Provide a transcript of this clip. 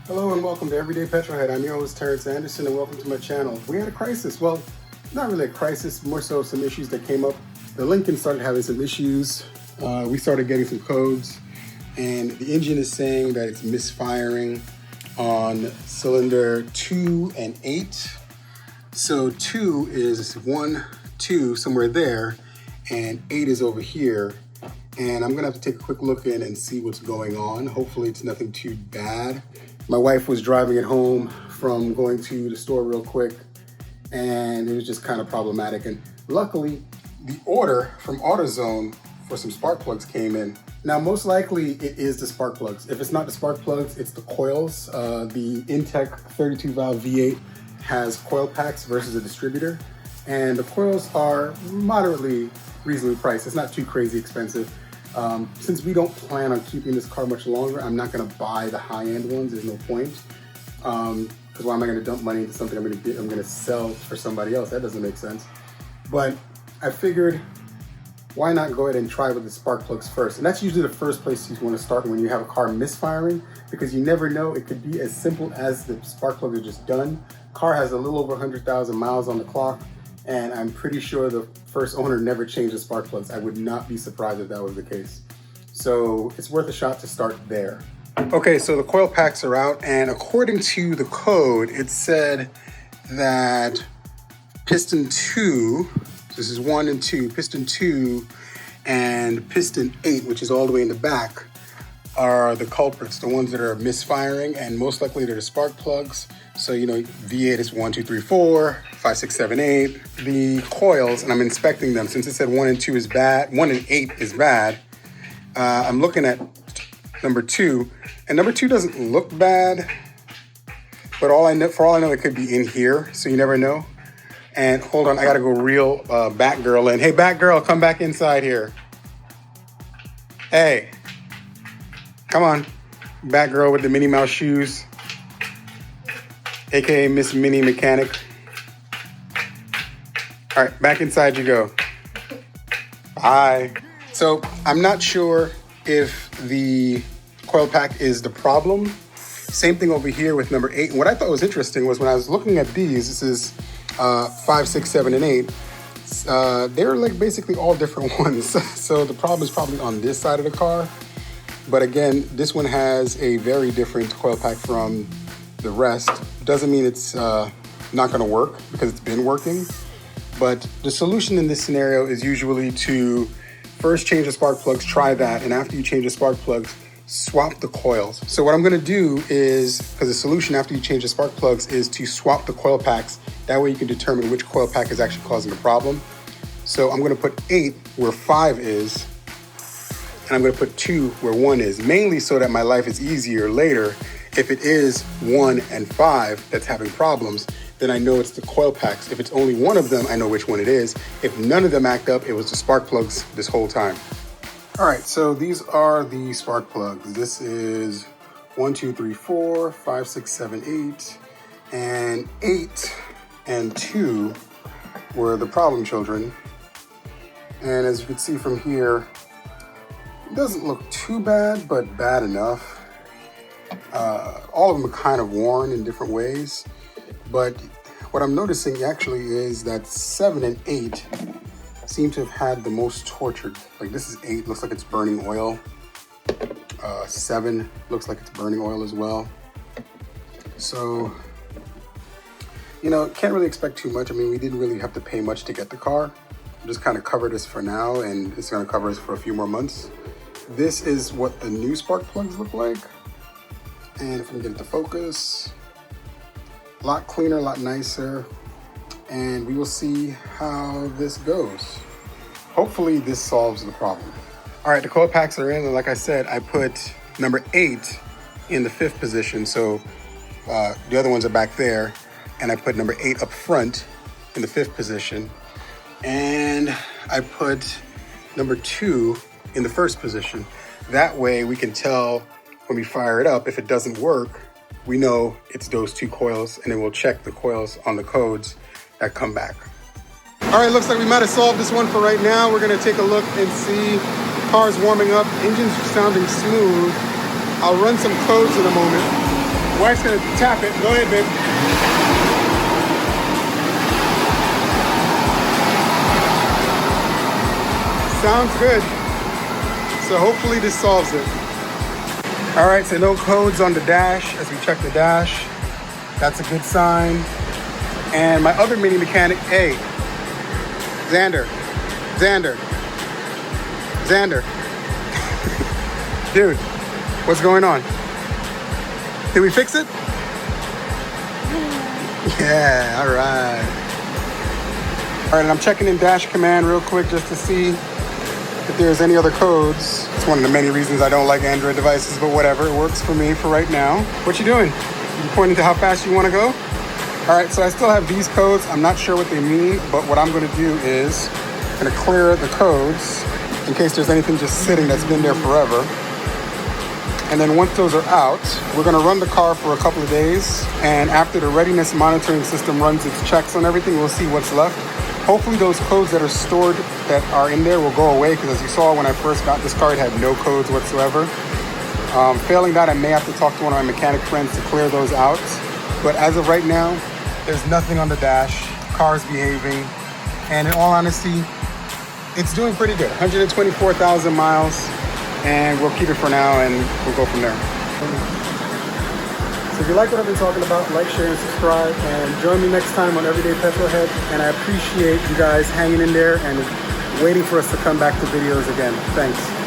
Hello and welcome to Everyday Petrolhead. I'm your host Terrence Anderson and welcome to my channel. We had a crisis. Well, not really a crisis, more so some issues that came up. The Lincoln started having some issues. We started getting some codes and the engine is saying that it's misfiring on cylinder 2 and 8. So 2 is 1, 2 somewhere there and 8 is over here. And I'm gonna have to take a quick look in and see what's going on. Hopefully it's nothing too bad. My wife was driving it home from going to the store real quick and it was just kind of problematic. And luckily the order from AutoZone for some spark plugs came in. Now, most likely it is the spark plugs. If it's not the spark plugs, it's the coils. The Intech 32 valve V8 has coil packs versus a distributor. And the coils are moderately reasonably priced. It's not too crazy expensive. Since we don't plan on keeping this car much longer, I'm not gonna buy the high-end ones, there's no point. Because why am I gonna dump money into something I'm gonna sell for somebody else? That doesn't make sense. But I figured, why not go ahead and try with the spark plugs first? And that's usually the first place you wanna start when you have a car misfiring, because you never know, it could be as simple as the spark plugs are just done. Car has a little over 100,000 miles on the clock, and I'm pretty sure the first owner never changed the spark plugs. I would not be surprised if that was the case. So it's worth a shot to start there. Okay, so the coil packs are out, and according to the code, it said that piston 2, this is 1 and 2, piston 2 and piston 8, which is all the way in the back, are the culprits, the ones that are misfiring, and most likely they're the spark plugs. So, you know, V8 is 1, 2, 3, 4, 5, 6, 7, 8. The coils, and I'm inspecting them, since it said 1 and 2 is bad, 1 and 8 is bad, I'm looking at number 2, and number 2 doesn't look bad, but for all I know, it could be in here, so you never know. And hold on, I gotta go reel Batgirl in. Hey, Batgirl, come back inside here. Hey, come on, Batgirl with the Minnie Mouse shoes, AKA Miss Minnie Mechanic. All right, back inside you go. Bye. So I'm not sure if the coil pack is the problem. Same thing over here with number 8. And what I thought was interesting was when I was looking at these, this is 5, 6, 7, and 8. They're like basically all different ones. So the problem is probably on this side of the car. But again, this one has a very different coil pack from the rest. Doesn't mean it's not gonna work, because it's been working. But the solution in this scenario is usually to first change the spark plugs, try that, and after you change the spark plugs, swap the coils. So what I'm gonna do is, because the solution after you change the spark plugs is to swap the coil packs. That way you can determine which coil pack is actually causing the problem. So I'm gonna put 8 where 5 is, and I'm gonna put 2 where 1 is, mainly so that my life is easier later. If it is 1 and 5 that's having problems, then I know it's the coil packs. If it's only one of them, I know which one it is. If none of them act up, it was the spark plugs this whole time. All right, so these are the spark plugs. This is 1, 2, 3, 4, 5, 6, 7, 8, and 8 and 2 were the problem children. And as you can see from here, it doesn't look too bad, but bad enough. All of them are kind of worn in different ways, but what I'm noticing actually is that 7 and 8 seem to have had the most tortured. Like this is 8, looks like it's burning oil. 7 looks like it's burning oil as well. So, you know, can't really expect too much. I mean, we didn't really have to pay much to get the car. Just kind of covered us for now, and it's gonna cover us for a few more months. This is what the new spark plugs look like. And if we can get it to focus, a lot cleaner, a lot nicer, and we will see how this goes. Hopefully this solves the problem. All right, the coil packs are in, and like I said, I put number 8 in the 5th position, so the other ones are back there, and I put number 8 up front in the 5th position, and I put number 2 in the 1st position. That way we can tell when we fire it up, if it doesn't work, we know it's those 2 coils, and then we'll check the coils on the codes that come back. All right, looks like we might have solved this one for right now. We're gonna take a look and see. Car's warming up, engine's sounding smooth. I'll run some codes in a moment. wife's gonna tap it. Go ahead, babe. Sounds good. So hopefully this solves it. All right, so no codes on the dash as we check the dash. That's a good sign. And my other mini mechanic, hey, Xander. Dude, what's going on? Did we fix it? Yeah, all right. All right, and I'm checking in dash command real quick just to see if there's any other codes. It's one of the many reasons I don't like Android devices, but whatever, it works for me for right now. What you doing? You pointing to how fast you want to go? All right, so I still have these codes. I'm not sure what they mean, but what I'm going to do is I'm going to clear the codes in case there's anything just sitting that's been there forever. And then once those are out, we're gonna run the car for a couple of days. And after the readiness monitoring system runs its checks on everything, we'll see what's left. Hopefully those codes that are stored that are in there will go away, because as you saw when I first got this car, it had no codes whatsoever. Failing that, I may have to talk to one of my mechanic friends to clear those out. But as of right now, there's nothing on the dash, car's behaving. And in all honesty, it's doing pretty good. 124,000 miles. And we'll keep it for now and we'll go from there. So if you like what I've been talking about, like, share, and subscribe, and join me next time on Everyday Petrolhead. And I appreciate you guys hanging in there and waiting for us to come back to videos again. Thanks.